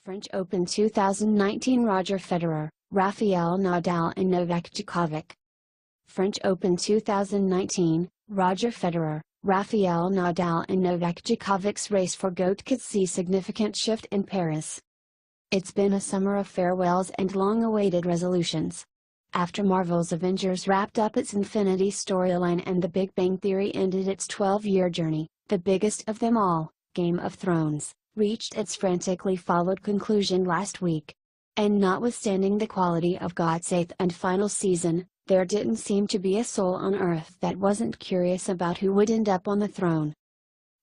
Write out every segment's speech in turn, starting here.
French Open 2019 Roger Federer, Rafael Nadal and Novak Djokovic. French Open 2019, Roger Federer, Rafael Nadal and Novak Djokovic's race for GOAT could see significant shift in Paris. It's been a summer of farewells and long-awaited resolutions. After Marvel's Avengers wrapped up its Infinity storyline and The Big Bang Theory ended its 12-year journey, the biggest of them all, Game of Thrones, reached its frantically followed conclusion last week. And notwithstanding the quality of God's eighth and final season, there didn't seem to be a soul on earth that wasn't curious about who would end up on the throne.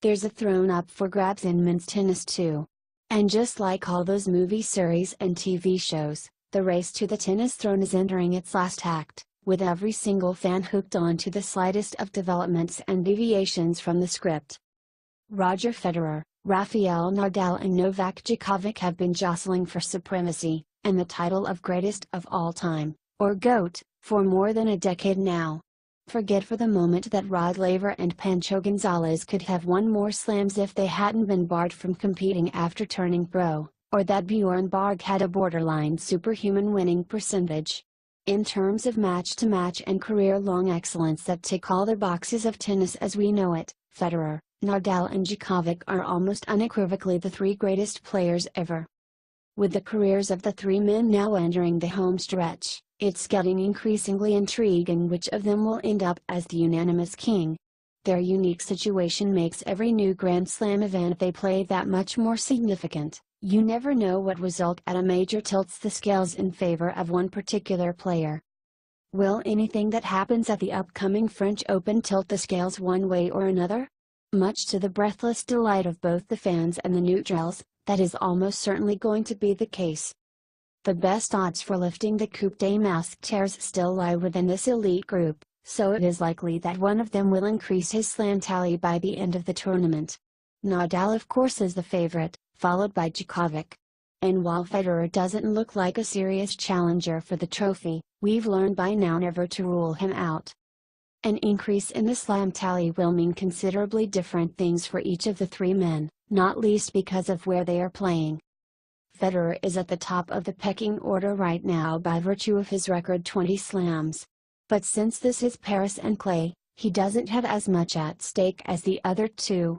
There's a throne up for grabs in men's tennis too. And just like all those movie series and TV shows, the race to the tennis throne is entering its last act, with every single fan hooked on to the slightest of developments and deviations from the script. Roger Federer, Rafael Nadal and Novak Djokovic have been jostling for supremacy, and the title of greatest of all time, or GOAT, for more than a decade now. Forget for the moment that Rod Laver and Pancho Gonzalez could have won more slams if they hadn't been barred from competing after turning pro, or that Bjorn Borg had a borderline superhuman winning percentage. In terms of match-to-match and career-long excellence that tick all the boxes of tennis as we know it, Federer, Nadal and Djokovic are almost unequivocally the three greatest players ever. With the careers of the three men now entering the home stretch, it's getting increasingly intriguing which of them will end up as the unanimous king. Their unique situation makes every new Grand Slam event they play that much more significant. You never know what result at a major tilts the scales in favor of one particular player. Will anything that happens at the upcoming French Open tilt the scales one way or another? Much to the breathless delight of both the fans and the neutrals, that is almost certainly going to be the case. The best odds for lifting the Coupe des Masquetaires still lie within this elite group, so it is likely that one of them will increase his slam tally by the end of the tournament. Nadal of course is the favorite, followed by Djokovic. And while Federer doesn't look like a serious challenger for the trophy, we've learned by now never to rule him out. An increase in the slam tally will mean considerably different things for each of the three men, not least because of where they are playing. Federer is at the top of the pecking order right now by virtue of his record 20 slams. But since this is Paris and clay, he doesn't have as much at stake as the other two.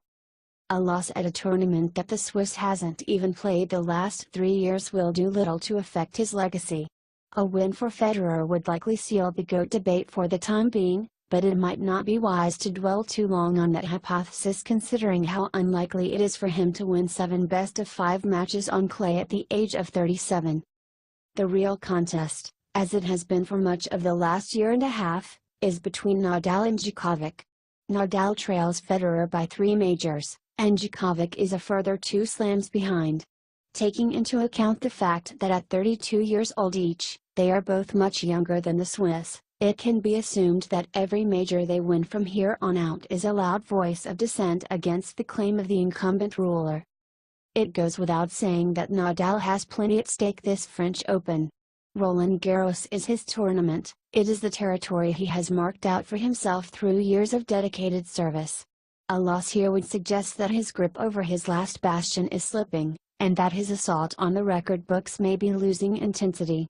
A loss at a tournament that the Swiss hasn't even played the last 3 years will do little to affect his legacy. A win for Federer would likely seal the GOAT debate for the time being, but it might not be wise to dwell too long on that hypothesis considering how unlikely it is for him to win 7 best-of-5 matches on clay at the age of 37. The real contest, as it has been for much of the last year and a half, is between Nadal and Djokovic. Nadal trails Federer by 3 majors, and Djokovic is a further 2 slams behind. Taking into account the fact that at 32 years old each, they are both much younger than the Swiss, it can be assumed that every major they win from here on out is a loud voice of dissent against the claim of the incumbent ruler. It goes without saying that Nadal has plenty at stake this French Open. Roland Garros is his tournament, it is the territory he has marked out for himself through years of dedicated service. A loss here would suggest that his grip over his last bastion is slipping, and that his assault on the record books may be losing intensity.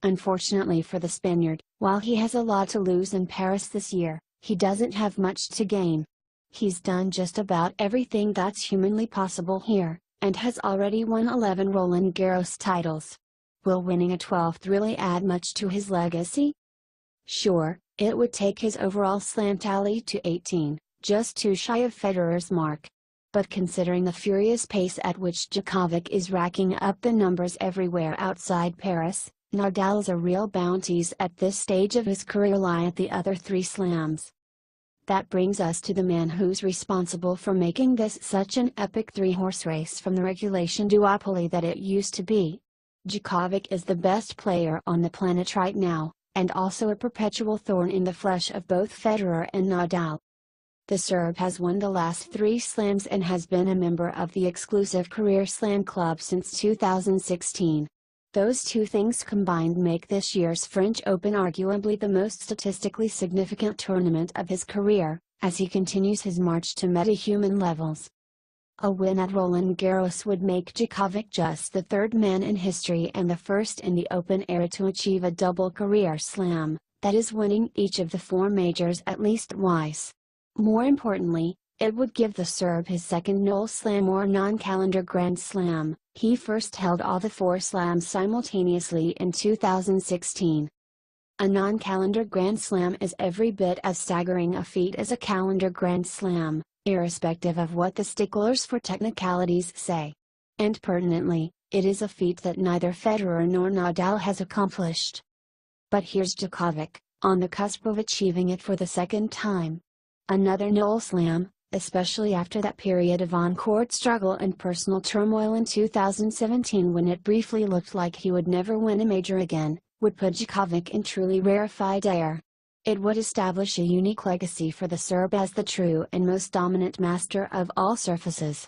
Unfortunately for the Spaniard, while he has a lot to lose in Paris this year, he doesn't have much to gain. He's done just about everything that's humanly possible here, and has already won 11 Roland Garros titles. Will winning a 12th really add much to his legacy? Sure, it would take his overall slam tally to 18, just too shy of Federer's mark. But considering the furious pace at which Djokovic is racking up the numbers everywhere outside Paris, Nadal's real bounties at this stage of his career lie at the other 3 slams. That brings us to the man who's responsible for making this such an epic 3-horse race from the regulation duopoly that it used to be. Djokovic is the best player on the planet right now, and also a perpetual thorn in the flesh of both Federer and Nadal. The Serb has won the last 3 slams and has been a member of the exclusive Career Slam Club since 2016. Those two things combined make this year's French Open arguably the most statistically significant tournament of his career, as he continues his march to meta-human levels. A win at Roland Garros would make Djokovic just the third man in history and the first in the Open era to achieve a double career slam, that is winning each of the four majors at least twice. More importantly, it would give the Serb his second no slam or non-calendar Grand Slam. He first held all the four slams simultaneously in 2016. A non-calendar Grand Slam is every bit as staggering a feat as a calendar Grand Slam, irrespective of what the sticklers for technicalities say. And pertinently, it is a feat that neither Federer nor Nadal has accomplished. But here's Djokovic, on the cusp of achieving it for the second time. Another no slam, especially after that period of on-court struggle and personal turmoil in 2017 when it briefly looked like he would never win a major again, would put Djokovic in truly rarefied air. It would establish a unique legacy for the Serb as the true and most dominant master of all surfaces.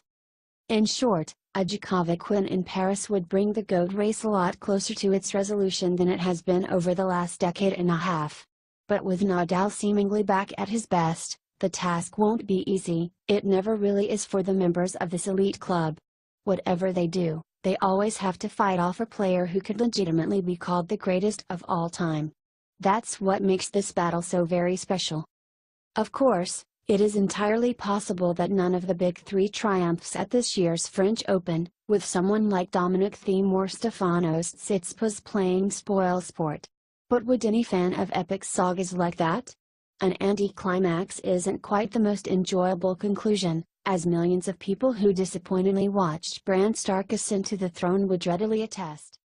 In short, a Djokovic win in Paris would bring the GOAT race a lot closer to its resolution than it has been over the last decade and a half. But with Nadal seemingly back at his best, the task won't be easy. It never really is for the members of this elite club. Whatever they do, they always have to fight off a player who could legitimately be called the greatest of all time. That's what makes this battle so very special. Of course, it is entirely possible that none of the big three triumphs at this year's French Open, with someone like Dominic Thiem or Stefanos Tsitsipas playing spoilsport. But would any fan of epic sagas like that? An anticlimax isn't quite the most enjoyable conclusion, as millions of people who disappointingly watched Bran Stark ascend to the throne would readily attest.